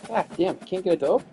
God damn, can't get it to open.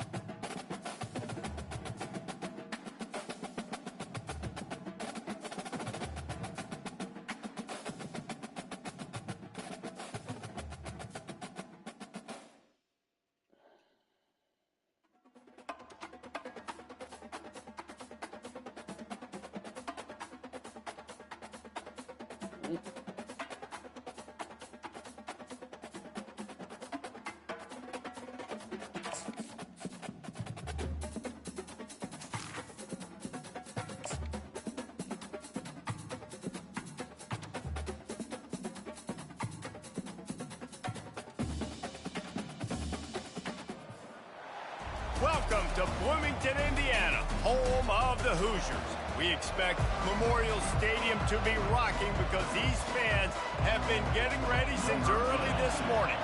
Welcome to Bloomington, Indiana, home of the Hoosiers. We expect Memorial Stadium to be rocking because these fans have been getting ready since early this morning.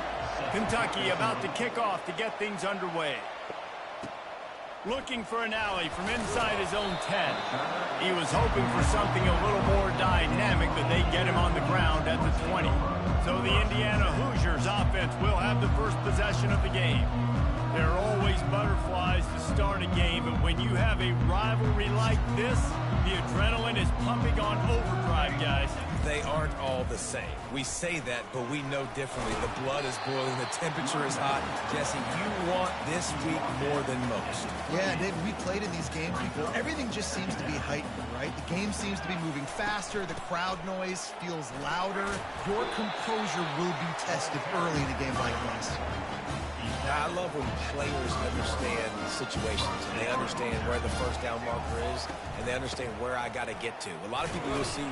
Kentucky about to kick off to get things underway. Looking for an alley from inside his own 10. He was hoping for something a little more dynamic, but they get him on the ground at the 20. So the Indiana Hoosiers offense will have the first possession of the game. There are always butterflies to start a game, but when you have a rivalry like this, the adrenaline is pumping on overdrive, guys. They aren't all the same. We say that, but we know differently. The blood is boiling. The temperature is hot. Jesse, you want this week more than most. Yeah, David, we played in these games before. Everything just seems to be heightened, right? The game seems to be moving faster. The crowd noise feels louder. Your composure will be tested early in a game like this. Now, I love when players understand situations and they understand where the first down marker is and they understand where I got to get to. A lot of people you'll see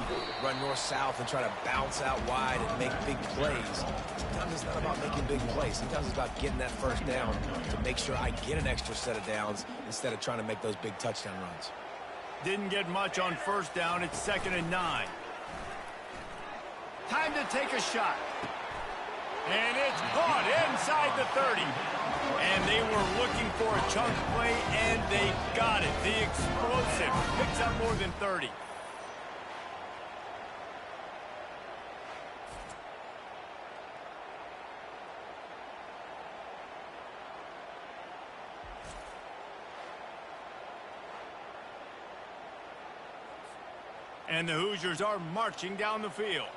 run north-south and try to bounce out wide and make big plays. Sometimes it's not about making big plays. Sometimes it's about getting that first down to make sure I get an extra set of downs instead of trying to make those big touchdown runs. Didn't get much on first down. It's 2nd and 9. Time to take a shot. And it's caught inside the 30. And they were looking for a chunk play, and they got it. The explosive picks up more than 30. And the Hoosiers are marching down the field.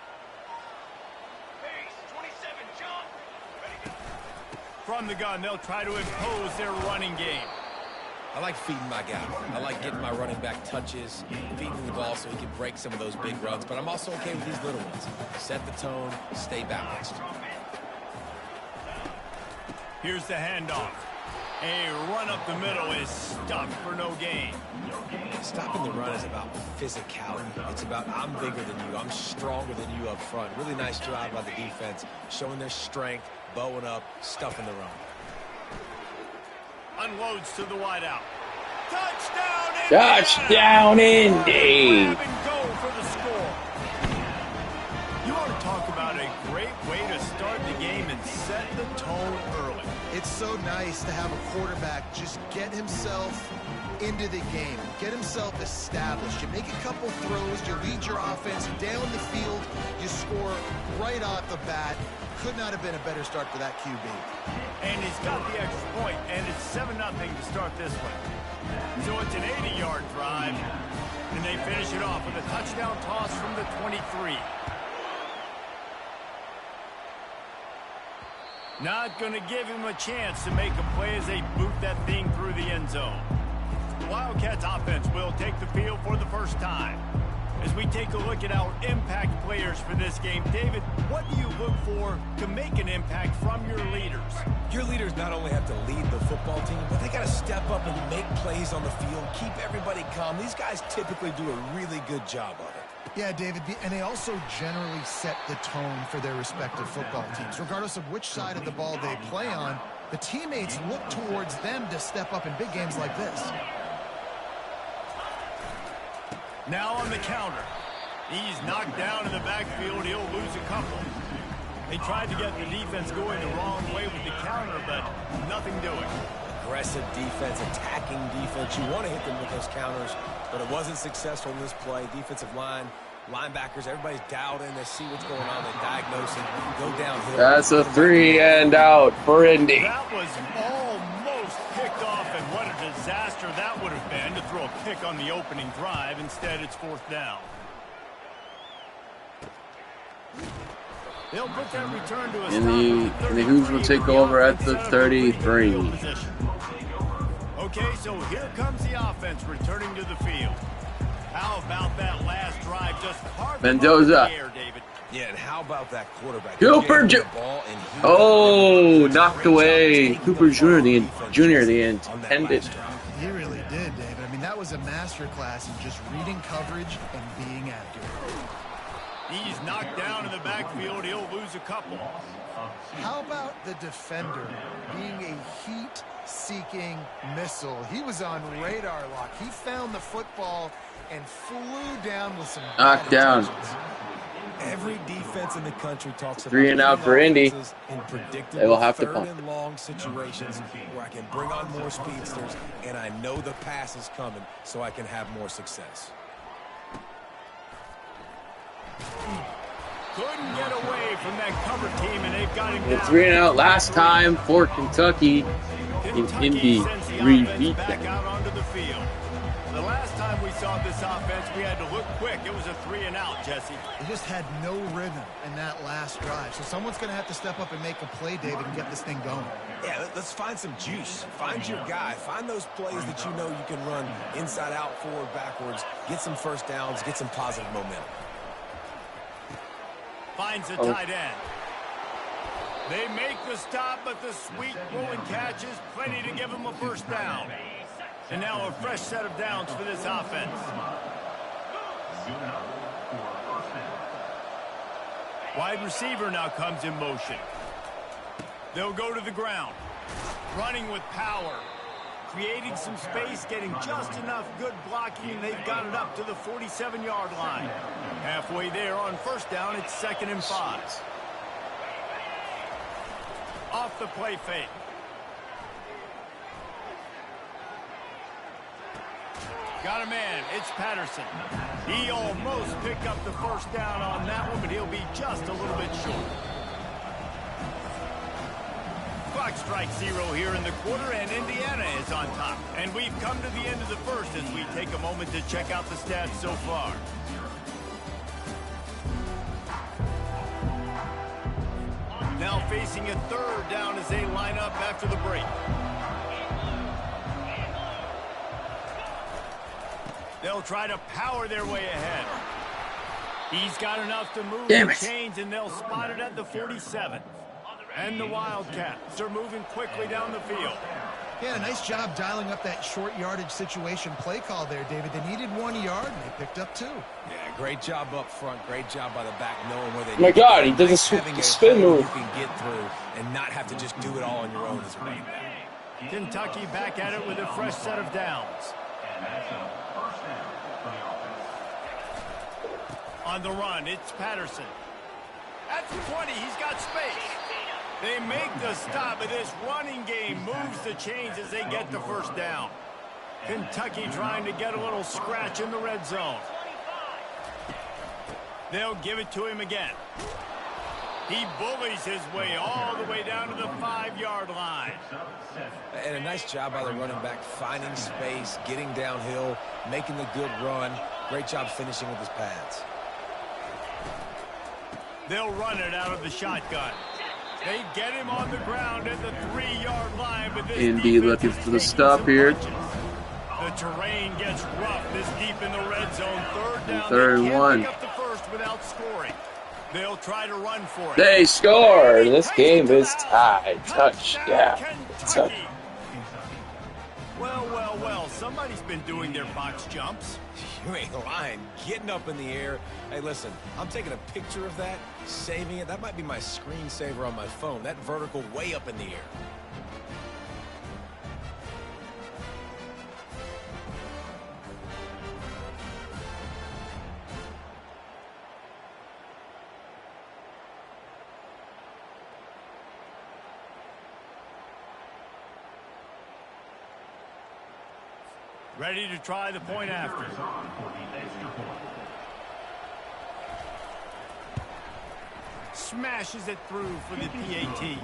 From the gun, they'll try to impose their running game. I like feeding my guy. I like getting my running back touches, feeding the ball so he can break some of those big runs. But I'm also okay with these little ones. Set the tone, stay balanced. Here's the handoff. A run up the middle is stuck for no gain. Stopping the run is about physicality. It's about I'm bigger than you. I'm stronger than you up front. Really nice job by the defense, showing their strength, bowing up, stuffing the run. Unloads to the wideout. Touchdown, Indy! Touchdown, Indy! Grab and go for the score. You want to talk about a great way to start the game and set the tone early. It's so nice to have a quarterback just get himself into the game, get himself established. You make a couple throws, you lead your offense down the field, you score right off the bat. Could not have been a better start for that QB. And he's got the extra point, and it's 7-0 to start this one. So it's an 80-yard drive, and they finish it off with a touchdown toss from the 23. Not going to give him a chance to make a play as they boot that thing through the end zone. The Wildcats offense will take the field for the first time. As we take a look at our impact players for this game, David, what do you look for to make an impact from your leaders? Your leaders not only have to lead the football team, but they got to step up and make plays on the field, keep everybody calm. These guys typically do a really good job of it. Yeah, David, and they also generally set the tone for their respective football teams. Regardless of which side of the ball they play on, the teammates look towards them to step up in big games like this. Now on the counter. He's knocked down in the backfield. He'll lose a couple. They tried to get the defense going the wrong way with the counter, but nothing doing. Aggressive defense, attacking defense. You want to hit them with those counters, but it wasn't successful in this play. Defensive line, linebackers, everybody's dialed in. They see what's going on. They diagnose it, go downhill. That's a 3 and out for Indy. That was all disaster that would have been to throw a pick on the opening drive. Instead, it's 4th down. They'll put that return to a And the Hoos will take over at the 33. Okay, so here comes the offense returning to the field. How about that last drive? Just hard Mendoza. in the air, David. Yeah, and how about that quarterback? Cooper knocked away. Cooper Jr. the intended. He really did, David. I mean, that was a masterclass in just reading coverage and being accurate. He's knocked down in the backfield. He'll lose a couple. How about the defender being a heat-seeking missile? He was on radar lock. He found the football and flew down with some knocked down. Every defense in the country talks about 3 and out for Indy. in predictable They will have to third punt. and long situations where I can bring on more speedsters and I know the pass is coming so I can have more success. Couldn't get away from that cover team, and they've got him down. 3 and out last time for Kentucky. Indy repeat back them. out onto the field. The last time we saw this offense, we had to look quick. It was a 3 and out, Jesse. They just had no rhythm in that last drive. So someone's going to have to step up and make a play, David, and get this thing going. Yeah, let's find some juice. Find your guy. Find those plays that you know you can run inside out, forward, backwards. Get some first downs. Get some positive momentum. Finds a tight end. They make the stop, but the sweet rolling catch is plenty to give them a first down. And now a fresh set of downs for this offense. Wide receiver now comes in motion. They'll go to the ground. Running with power. Creating some space, getting just enough good blocking, and they've got it up to the 47-yard line. Halfway there on first down, it's 2nd and 5. Off the play fake. Got a man. It's Patterson. He almost picked up the first down on that one, but he'll be just a little bit short. Clock strikes 0 here in the quarter, and Indiana is on top. And we've come to the end of the first as we take a moment to check out the stats so far. Now facing a 3rd down as they line up after the break. They'll try to power their way ahead. He's got enough to move the chains, and they'll spot it at the 47. And the Wildcats are moving quickly down the field. Yeah, a nice job dialing up that short yardage situation play call there, David. They needed 1 yard, and they picked up 2. Yeah, great job up front. Great job by the back knowing where they Oh my God, he does a spin move. You can get through and not have to just do it all on your own as a running back. Kentucky back at it with a fresh set of downs. On the run, it's Patterson. At the 20, he's got space. They make the stop, but this running game moves the chains as they get the first down. Kentucky trying to get a little scratch in the red zone. They'll give it to him again. He bullies his way all the way down to the 5-yard line. And a nice job by the running back, finding space, getting downhill, making the good run. Great job finishing with his pads. They'll run it out of the shotgun. They get him on the ground at the 3-yard line, but this Indy looking for the stop here. The terrain gets rough this deep in the red zone. 3rd down. Third they and can't 1. pick up the first without scoring. They'll try to run for it. They scored. This game is tied. Touchdown. Kentucky. Well, somebody's been doing their box jumps. You ain't lying. Getting up in the air. Hey, listen, I'm taking a picture of that, saving it. That might be my screensaver on my phone. That vertical way up in the air. Ready to try the point after. Smashes it through for the PAT.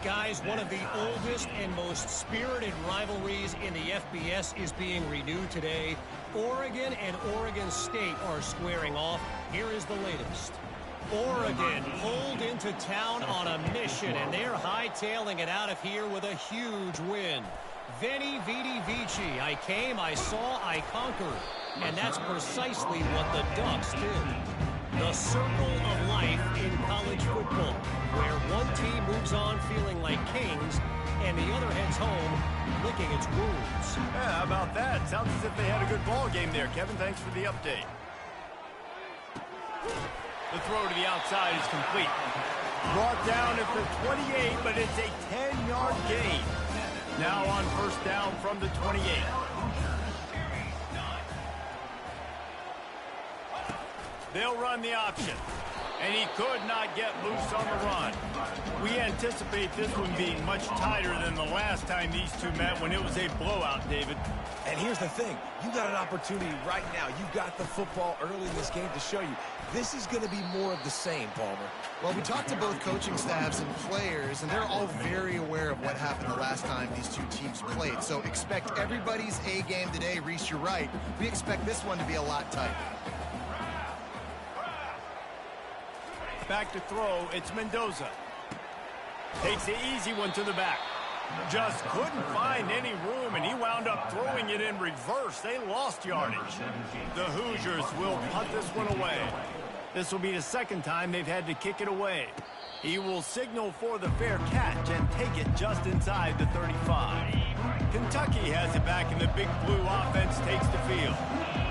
Guys, one of the oldest and most spirited rivalries in the FBS is being renewed today. Oregon and Oregon State are squaring off. Here is the latest. Oregon pulled into town on a mission, and they're hightailing it out of here with a huge win. Veni, vidi, vici. I came, I saw, I conquered. And that's precisely what the Ducks did. The circle of life in college football, where one team moves on feeling like kings, and the other heads home licking its wounds. Yeah, how about that? Sounds as if they had a good ball game there. Kevin, thanks for the update. The throw to the outside is complete. Brought down at the 28, but it's a 10-yard gain. Now on first down from the 28. They'll run the option. And he could not get loose on the run. We anticipate this one being much tighter than the last time these two met when it was a blowout, David. And here's the thing. You got an opportunity right now. You've got the football early in this game to show you. This is going to be more of the same, Palmer. Well, we talked to both coaching staffs and players, and they're all very aware of what happened the last time these two teams played. So expect everybody's A game today. Reese, you're right. We expect this one to be a lot tighter. Back to throw, it's Mendoza. Takes the easy one to the back. Just couldn't find any room, and he wound up throwing it in reverse. They lost yardage. The Hoosiers will punt this one away. This will be the second time they've had to kick it away. He will signal for the fair catch and take it just inside the 35. Kentucky has it back, and the Big Blue offense takes the field.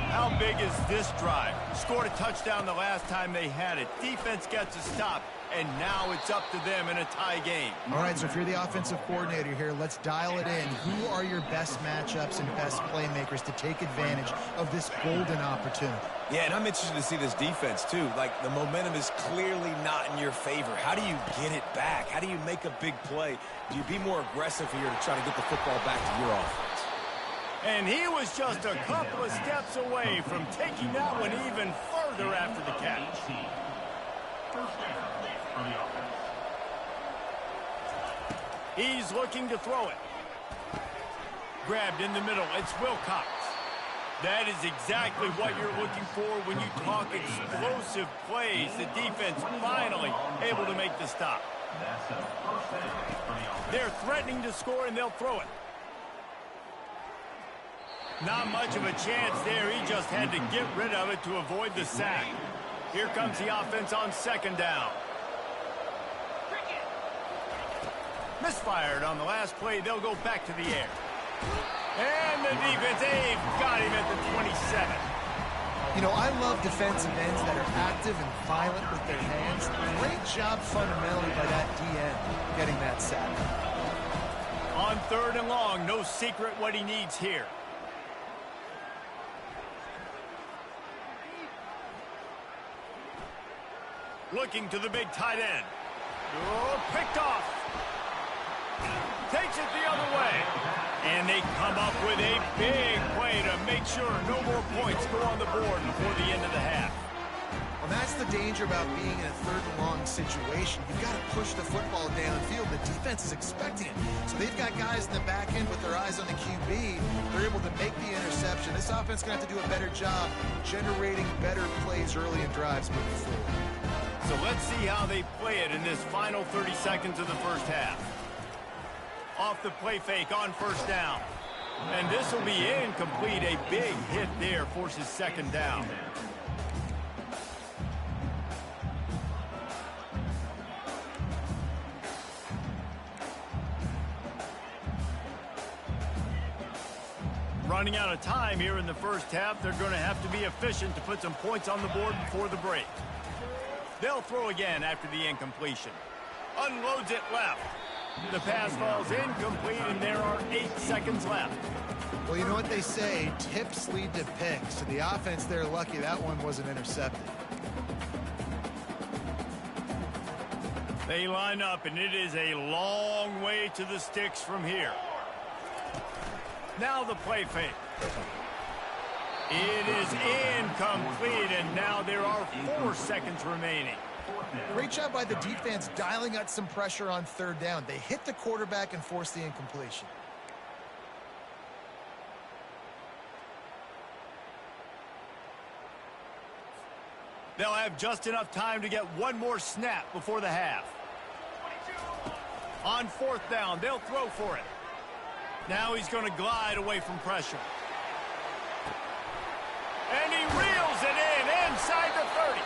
How big is this drive? Scored a touchdown the last time they had it. Defense gets a stop, and now it's up to them in a tie game. All right, so if you're the offensive coordinator here, let's dial it in. Who are your best matchups and best playmakers to take advantage of this golden opportunity? Yeah, and I'm interested to see this defense, too. Like, the momentum is clearly not in your favor. How do you get it back? How do you make a big play? Do you be more aggressive here to try to get the football back to your offense? And he was just a couple of steps away from taking that one even further after the catch. He's looking to throw it. Grabbed in the middle. It's Wilcox. That is exactly what you're looking for when you talk explosive plays. The defense finally able to make the stop. They're threatening to score, and they'll throw it. Not much of a chance there. He just had to get rid of it to avoid the sack. Here comes the offense on second down. Misfired on the last play. They'll go back to the air. And the defense, they've got him at the 27. You know, I love defensive ends that are active and violent with their hands. Great job fundamentally by that DN getting that sack. On third and long, no secret what he needs here. Looking to the big tight end. Oh, picked off. Takes it the other way. And they come up with a big play to make sure no more points go on the board before the end of the half. Well, that's the danger about being in a third and long situation. You've got to push the football downfield. The defense is expecting it. So they've got guys in the back end with their eyes on the QB. They're able to make the interception. This offense is going to have to do a better job generating better plays early in drives moving forward. So let's see how they play it in this final 30 seconds of the first half. Off the play fake on first down. And this will be incomplete. A big hit there forces second down. Running out of time here in the first half. They're going to have to be efficient to put some points on the board before the break. They'll throw again after the incompletion. Unloads it left. The pass falls incomplete, and there are 8 seconds left. Well, you know what they say, tips lead to picks. So the offense, they're lucky that one wasn't intercepted. They line up, and it is a long way to the sticks from here. Now the play fake. It is incomplete, and now there are 4 seconds remaining. Great job by the defense dialing out some pressure on third down. They hit the quarterback and forced the incompletion. They'll have just enough time to get one more snap before the half. On fourth down, they'll throw for it. Now he's going to glide away from pressure. And he reels it in inside the 30.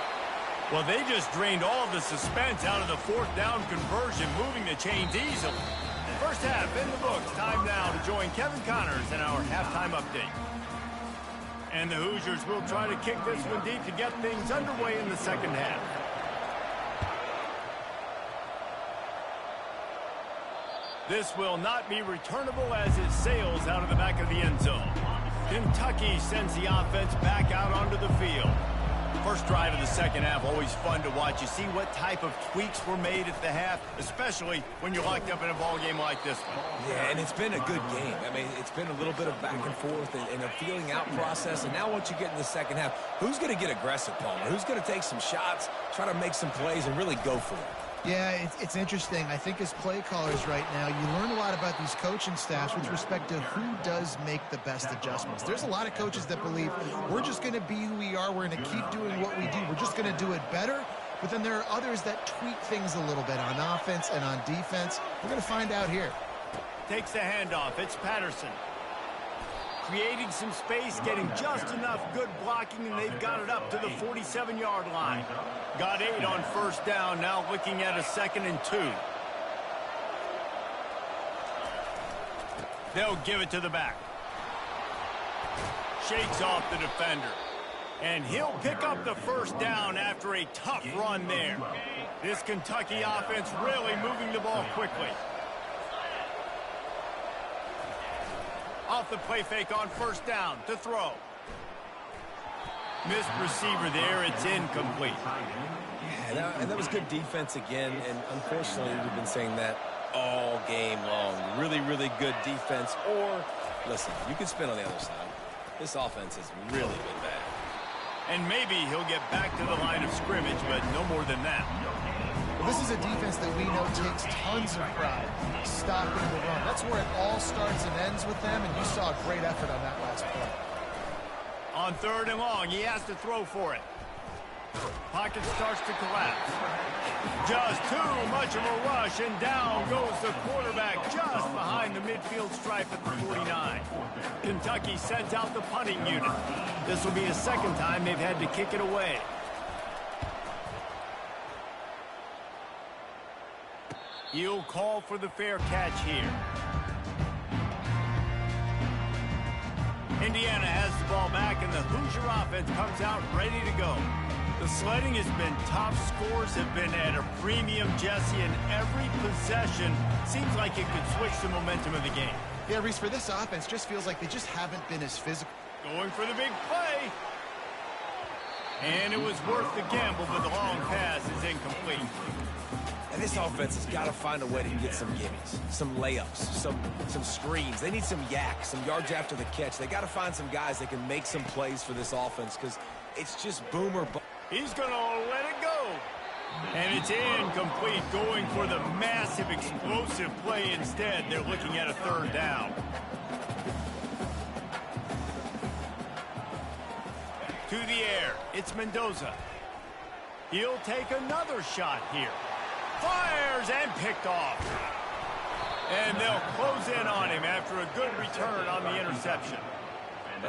Well, they just drained all the suspense out of the fourth down conversion, moving the chains easily. First half in the books. Time now to join Kevin Connors in our halftime update. And the Hoosiers will try to kick this one deep to get things underway in the second half. This will not be returnable as it sails out of the back of the end zone. Kentucky sends the offense back out onto the field. First drive of the second half, always fun to watch. You see what type of tweaks were made at the half, especially when you're locked up in a ball game like this one. Yeah, and it's been a good game. I mean, it's been a little bit of back and forth and a feeling out process. And now once you get in the second half, who's going to get aggressive, Palmer? Who's going to take some shots, try to make some plays, and really go for it? Yeah, it's interesting. I think as play callers right now, you learn a lot about these coaching staffs with respect to who does make the best adjustments. There's a lot of coaches that believe we're just going to be who we are. We're going to keep doing what we do. We're just going to do it better. But then there are others that tweak things a little bit on offense and on defense. We're going to find out here. Takes the handoff. It's Patterson. Creating some space, getting just enough good blocking, and they've got it up to the 47-yard line. Got 8 on first down, now looking at a 2nd and 2. They'll give it to the back. Shakes off the defender. And he'll pick up the first down after a tough run there. This Kentucky offense really moving the ball quickly. Off the play fake on first down to throw. Missed receiver there. It's incomplete. Yeah, and that was good defense again. And unfortunately, we've been saying that all game long. Really, really good defense. Or, listen, you can spin on the other side. This offense has really been bad. And maybe he'll get back to the line of scrimmage, but no more than that. Well, this is a defense that we know takes tons of pride stopping the run. That's where it all starts and ends with them, and you saw a great effort on that last play. On 3rd and long, he has to throw for it. Pocket starts to collapse. Just too much of a rush, and down goes the quarterback just behind the midfield stripe at the 49. Kentucky sends out the punting unit. This will be the second time they've had to kick it away. He'll call for the fair catch here. Indiana has the ball back, and the Hoosier offense comes out ready to go. The sledding has been tough. Scores have been at a premium, Jesse, and every possession seems like it could switch the momentum of the game. Yeah, Reese, for this offense, just feels like they just haven't been as physical. Going for the big play. And it was worth the gamble, but the long pass is incomplete. And this offense has got to find a way to get some gimmies, some layups, some screens. They need some yak, some yards after the catch. They got to find some guys that can make some plays for this offense because it's just boom or bust. He's going to let it go. And it's incomplete, going for the massive explosive play instead. They're looking at a 3rd down. To the air, it's Mendoza. He'll take another shot here. Fires and picked off. And they'll close in on him after a good return on the interception.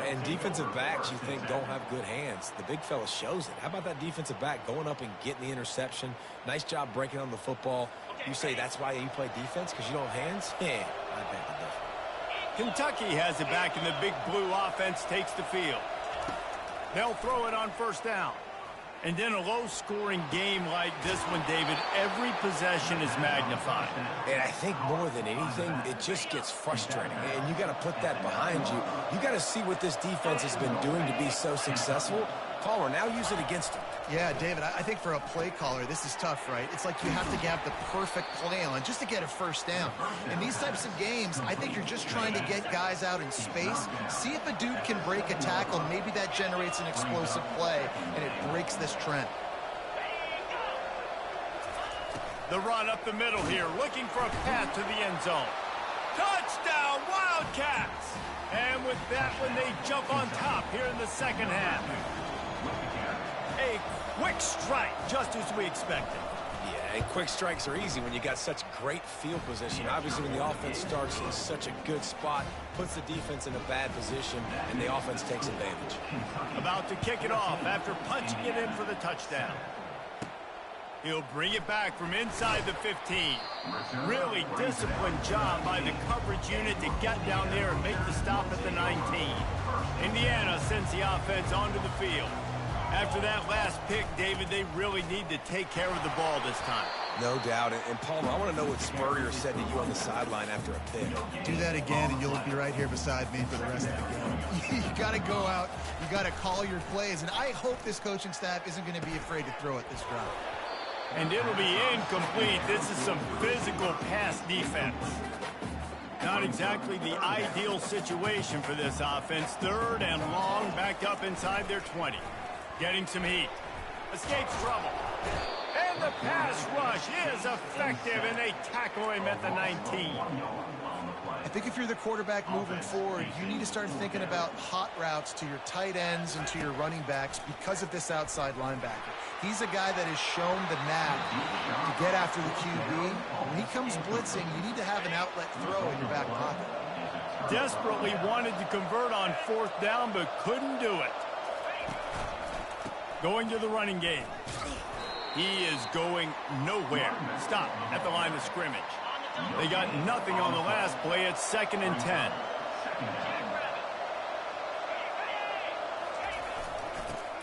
And defensive backs, you think, don't have good hands. The big fella shows it. How about that defensive back going up and getting the interception? Nice job breaking on the football. You say that's why you play defense, because you don't have hands? Yeah, I bet the difference. Kentucky has it back, and the big blue offense takes the field. They'll throw it on first down. And in a low-scoring game like this one, David, every possession is magnified. And I think more than anything, it just gets frustrating. And you got to put that behind you. You got to see what this defense has been doing to be so successful. Caller, now use it against them. Yeah, David, I think for a play caller, this is tough, right? It's like you have to have the perfect play on just to get a first down. In these types of games, I think you're just trying to get guys out in space, see if a dude can break a tackle, maybe that generates an explosive play, and it breaks this trend. The run up the middle here, looking for a path to the end zone. Touchdown, Wildcats! And with that one, they jump on top here in the second half. A quick strike, just as we expected. Yeah, and quick strikes are easy when you got such great field position. Obviously, when the offense starts in such a good spot, puts the defense in a bad position, and the offense takes advantage. About to kick it off after punching it in for the touchdown. He'll bring it back from inside the 15. Really disciplined job by the coverage unit to get down there and make the stop at the 19. Indiana sends the offense onto the field. After that last pick, David, they really need to take care of the ball this time. No doubt. And Palmer, I want to know what Spurrier said to you on the sideline after a pick. Do that again, and you'll be right here beside me for the rest of the game. You got to go out. You got to call your plays. And I hope this coaching staff isn't going to be afraid to throw it this drive. And it'll be incomplete. This is some physical pass defense. Not exactly the ideal situation for this offense. Third and long, backed up inside their 20. Getting some heat. Escapes trouble. And the pass rush is effective, and they tackle him at the 19. I think if you're the quarterback moving forward, you need to start thinking about hot routes to your tight ends and to your running backs because of this outside linebacker. He's a guy that has shown the knack to get after the QB. When he comes blitzing, you need to have an outlet throw in your back pocket. Desperately wanted to convert on fourth down, but couldn't do it. Going to the running game. He is going nowhere. Stop at the line of scrimmage. They got nothing on the last play. It's 2nd and 10.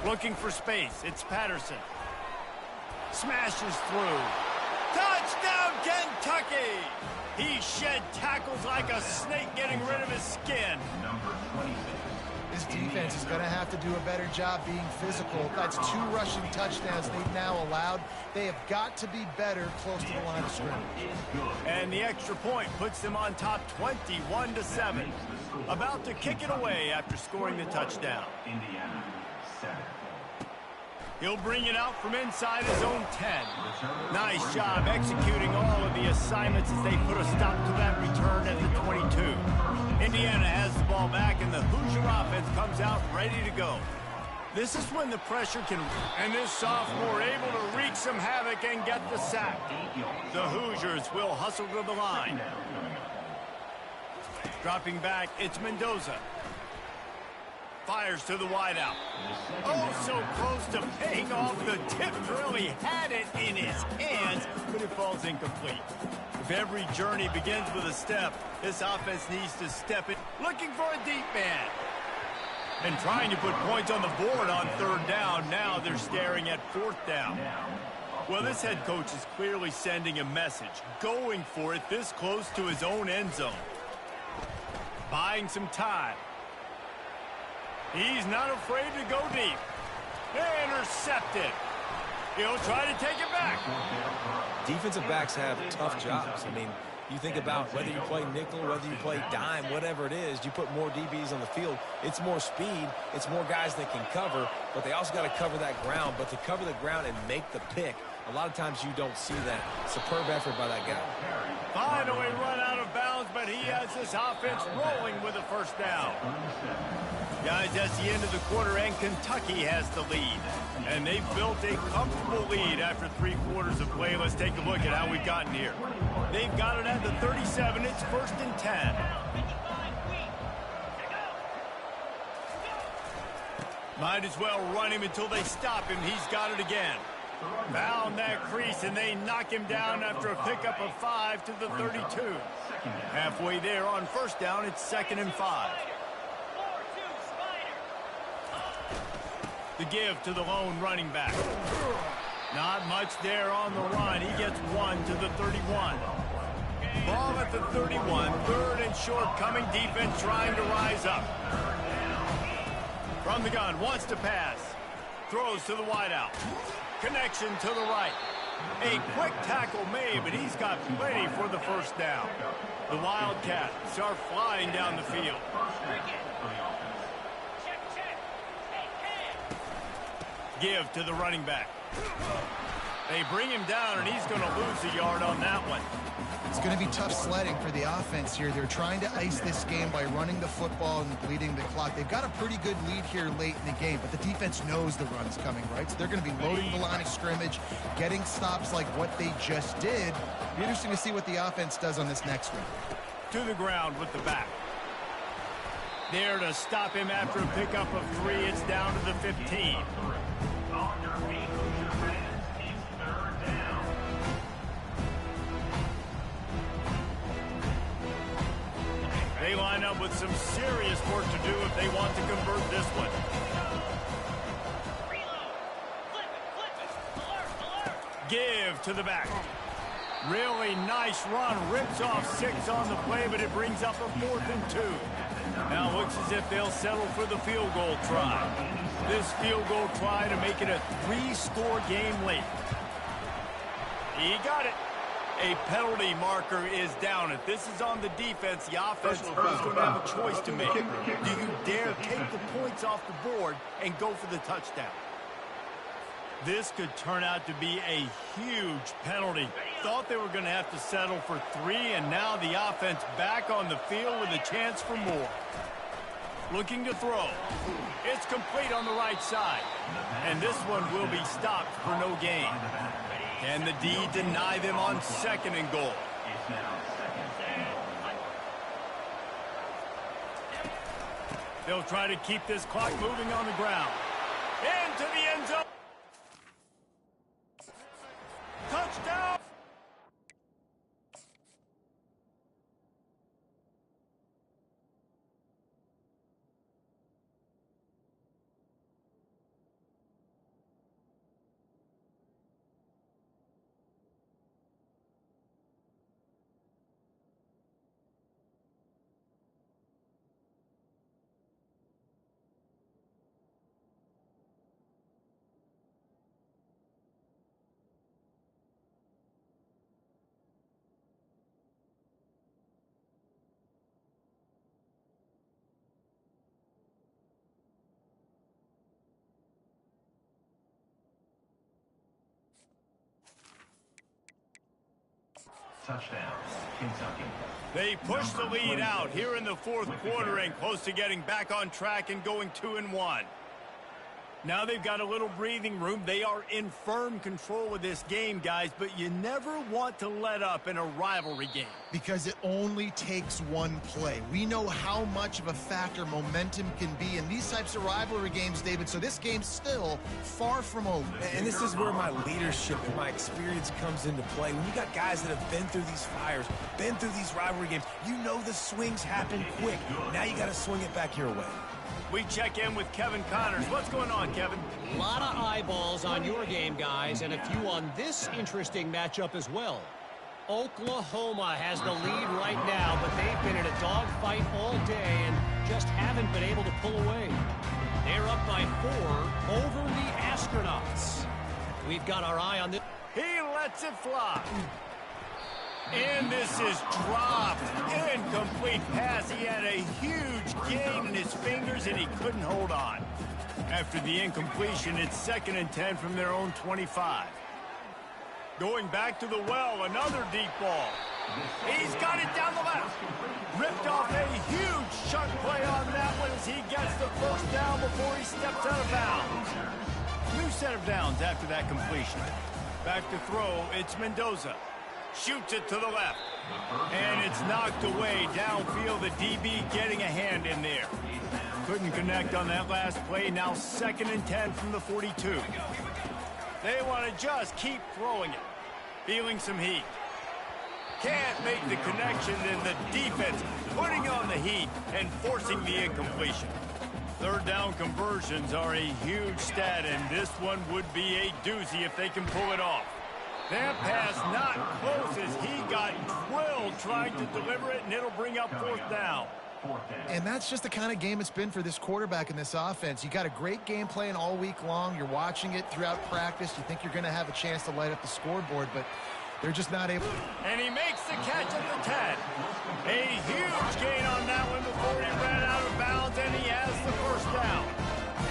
Looking for space. It's Patterson. Smashes through. Touchdown, Kentucky! He shed tackles like a snake, getting rid of his skin. This defense is going to have to do a better job being physical. That's 2 rushing touchdowns they've now allowed. They have got to be better close to the line of scrimmage. And the extra point puts them on top 21-7. About to kick it away after scoring the touchdown. He'll bring it out from inside his own 10. Nice job executing all of the assignments as they put a stop to that return at the 22. Indiana has the ball back, and the Hoosier offense comes out ready to go. This is when the pressure can... And this sophomore able to wreak some havoc and get the sack. The Hoosiers will hustle to the line. Dropping back, it's Mendoza. Fires to the wideout. Oh, so close to paying off. The tip really had it in his hands, but it falls incomplete. If every journey begins with a step, this offense needs to step in. Looking for a deep man. And trying to put points on the board on 3rd down. Now they're staring at 4th down. Well, this head coach is clearly sending a message. Going for it this close to his own end zone. Buying some time. He's not afraid to go deep. Intercepted. He'll try to take it back. Defensive backs have tough jobs. I mean, you think about whether you play nickel, whether you play dime, whatever it is, you put more DBs on the field. It's more speed. It's more guys that can cover, but they also got to cover that ground. But to cover the ground and make the pick, a lot of times you don't see that. Superb effort by that guy. Finally run out of bounds, but he has this offense rolling with a 1st down. Guys, that's the end of the quarter, and Kentucky has the lead. And they've built a comfortable lead after 3 quarters of play. Let's take a look at how we've gotten here. They've got it at the 37. It's 1st and 10. Might as well run him until they stop him. He's got it again. Found that crease, and they knock him down after a pickup of 5 to the 32. Halfway there on 1st down, it's 2nd and 5. The give to the lone running back. Not much there on the run. He gets 1 to the 31. Ball at the 31. 3rd and short, coming defense trying to rise up. From the gun, wants to pass. Throws to the wideout. Connection to the right. A quick tackle made, but he's got plenty for the 1st down. The Wildcats are flying down the field. Give to the running back. They bring him down, and he's going to lose a yard on that one. It's going to be tough sledding for the offense here. They're trying to ice this game by running the football and bleeding the clock. They've got a pretty good lead here late in the game, but the defense knows the run's coming, right? So they're going to be loading the line of scrimmage, getting stops like what they just did. Be interesting to see what the offense does on this next one. To the ground with the back. There to stop him after a pickup of 3. It's down to the 15. They line up with some serious work to do if they want to convert this one. Give to the back. Really nice run. Rips off 6 on the play, but it brings up a 4th and 2. Now it looks as if they'll settle for the field goal try. This field goal try to make it a 3-score game late. He got it. A penalty marker is down. If this is on the defense, the offense is going to have a choice to make. Do you dare take the points off the board and go for the touchdown? This could turn out to be a huge penalty. Thought they were going to have to settle for 3, and now the offense back on the field with a chance for more. Looking to throw. It's complete on the right side. And this one will be stopped for no gain. Can the D deny them on 2nd and goal? They'll try to keep this clock moving on the ground. Into the end zone. Touchdown! Touchdown, Kentucky. They push the lead out here in the 4th quarter and close to getting back on track and going 2-1. Now they've got a little breathing room. They are in firm control of this game, guys, but you never want to let up in a rivalry game. Because it only takes one play. We know how much of a factor momentum can be in these types of rivalry games, David, so this game's still far from over. And this is where my leadership and my experience comes into play. When you got guys that have been through these fires, been through these rivalry games, you know the swings happen quick. Now you got to swing it back your way. We check in with Kevin Connors. What's going on, Kevin? A lot of eyeballs on your game, guys, and a few on this interesting matchup as well. Oklahoma has the lead right now, but they've been in a dogfight all day and just haven't been able to pull away. They're up by 4 over the Astronauts. We've got our eye on this. He lets it fly. And this is dropped. Incomplete pass. He had a huge gain in his fingers, and he couldn't hold on. After the incompletion, it's 2nd and 10 from their own 25. Going back to the well, another deep ball. He's got it down the left. Ripped off a huge chunk play on that one as he gets the 1st down before he steps out of bounds. New set of downs after that completion. Back to throw, it's Mendoza. Shoots it to the left. And it's knocked away downfield. The DB getting a hand in there. Couldn't connect on that last play. Now 2nd and 10 from the 42. They want to just keep throwing it. Feeling some heat. Can't make the connection, and the defense putting on the heat and forcing the incompletion. 3rd down conversions are a huge stat, and this one would be a doozy if they can pull it off. That pass not close as he got drilled trying to deliver it, and it'll bring up 4th down. And that's just the kind of game it's been for this quarterback in this offense. You got a great game plan all week long. You're watching it throughout practice. You think you're going to have a chance to light up the scoreboard, but they're just not able. And he makes the catch at the 10. A huge gain on that one before he ran out of bounds, and he has the 1st down.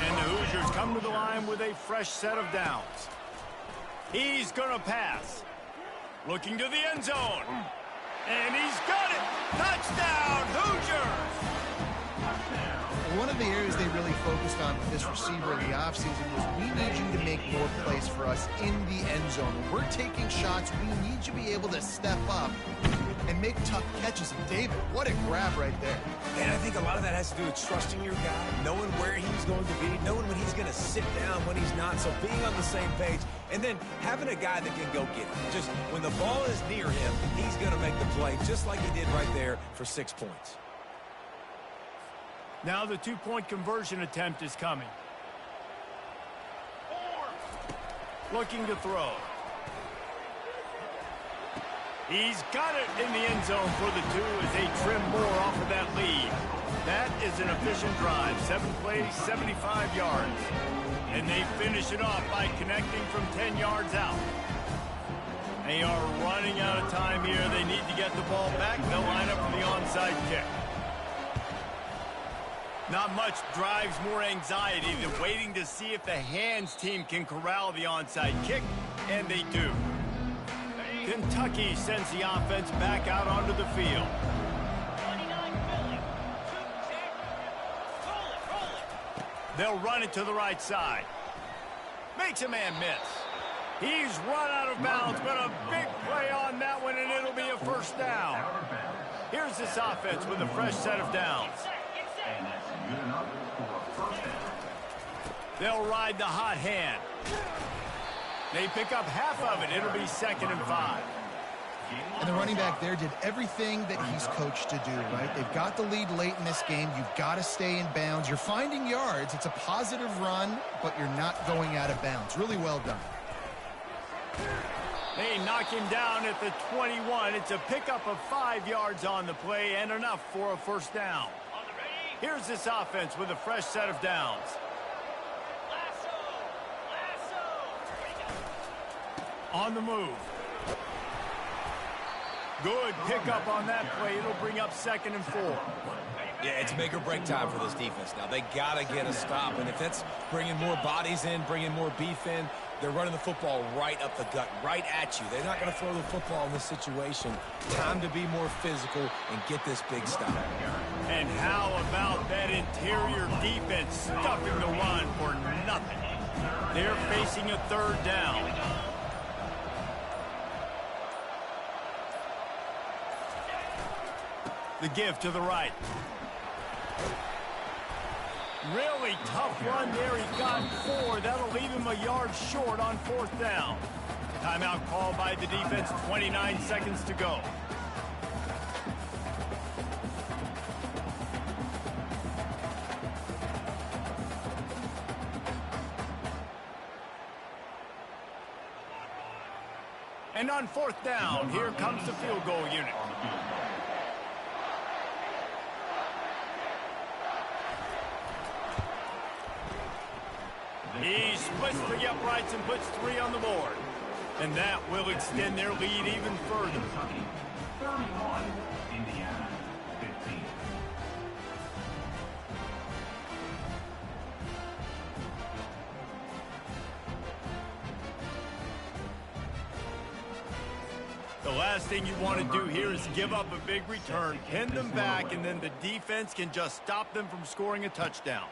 And the Hoosiers come to the line with a fresh set of downs. He's going to pass. Looking to the end zone. And he's got it. Touchdown, Hoosiers. One of the areas they really focused on with this receiver in the offseason was we need you to make more plays for us in the end zone. When we're taking shots, we need you to be able to step up and make tough catches. And David, what a grab right there. And I think a lot of that has to do with trusting your guy, knowing where he's going to be, knowing when he's going to sit down, when he's not. So being on the same page, and then having a guy that can go get it. Just when the ball is near him, he's going to make the play, just like he did right there for 6 points. Now the two-point conversion attempt is coming. Looking to throw. He's got it in the end zone for the 2 as they trim more off of that lead. That is an efficient drive. 7 plays, 75 yards. And they finish it off by connecting from 10 yards out. They are running out of time here. They need to get the ball back. They'll line up for the onside kick. Not much drives more anxiety than waiting to see if the hands team can corral the onside kick, and they do. Kentucky sends the offense back out onto the field. They'll run it to the right side. Makes a man miss. He's run out of bounds, but a big play on that one, and it'll be a first down. Here's this offense with a fresh set of downs. They'll ride the hot hand. They pick up half of it. It'll be 2nd and 5. And the running back there did everything that he's coached to do, right? They've got the lead late in this game. You've got to stay in bounds. You're finding yards. It's a positive run, but you're not going out of bounds. Really well done. They knock him down at the 21. It's a pickup of 5 yards on the play and enough for a first down. Here's this offense with a fresh set of downs. On the move. Good pickup on that play. It'll bring up 2nd and 4. Yeah, it's make or break time for this defense now. They got to get a stop, and if that's bringing more bodies in, bringing more beef in, they're running the football right up the gut, right at you. They're not going to throw the football in this situation. Time to be more physical and get this big stop. And how about that interior defense stuffing the run for nothing? They're facing a 3rd down. The give to the right. Really tough run there. He got 4. That'll leave him a yard short on 4th down. Timeout called by the defense. 29 seconds to go. And on 4th down, here comes the field goal unit. He splits the uprights and puts 3 on the board. And that will extend their lead even further. 31, Indiana, 15. The last thing you want to do here is give up a big return, pin them back, and then the defense can just stop them from scoring a touchdown.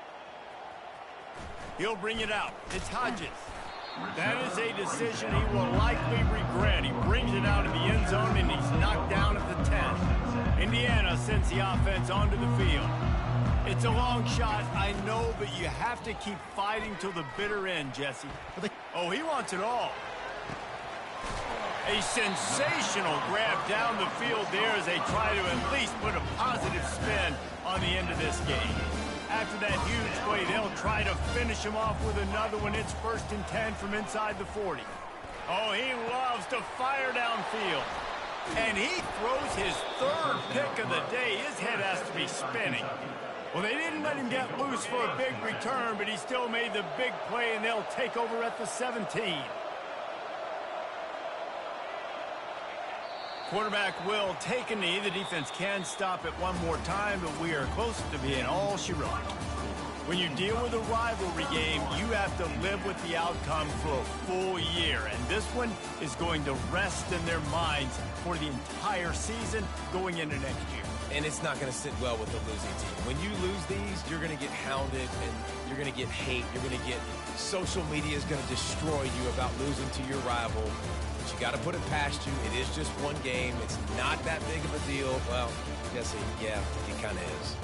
He'll bring it out. It's Hodges. That is a decision he will likely regret. He brings it out in the end zone, and he's knocked down at the 10. Indiana sends the offense onto the field. It's a long shot, I know, but you have to keep fighting till the bitter end, Jesse. Oh, he wants it all. A sensational grab down the field there as they try to at least put a positive spin on the end of this game. After that huge play, they'll try to finish him off with another one. It's 1st and 10 from inside the 40. Oh, he loves to fire downfield. And he throws his 3rd pick of the day. His head has to be spinning. Well, they didn't let him get loose for a big return, but he still made the big play, and they'll take over at the 17. Quarterback will take a knee. The defense can stop it one more time, but we are close to being all she wrote. When you deal with a rivalry game, you have to live with the outcome for a full year. And this one is going to rest in their minds for the entire season going into next year. And it's not going to sit well with the losing team. When you lose these, you're going to get hounded and you're going to get hate. You're going to get social media is going to destroy you about losing to your rival. But you got to put it past you. It is just one game. It's not that big of a deal. Well, Jesse, yeah, it kind of is.